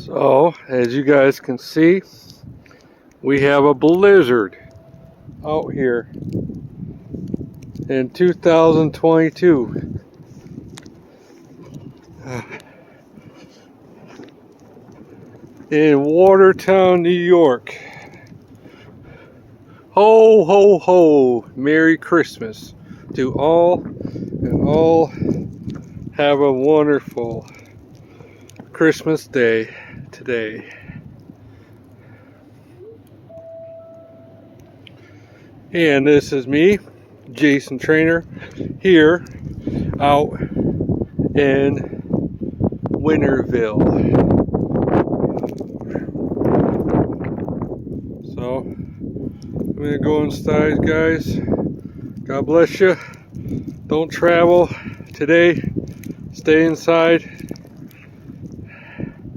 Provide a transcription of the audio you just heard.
So, as you guys can see, we have a blizzard out here in 2022. In Watertown, New York. Ho, ho, ho! Merry Christmas to all, and all have a wonderful Christmas day today. And this is me, Jason Trainer, here out in Winterville. So I'm gonna go inside, guys. God bless you. Don't travel today. Stay inside.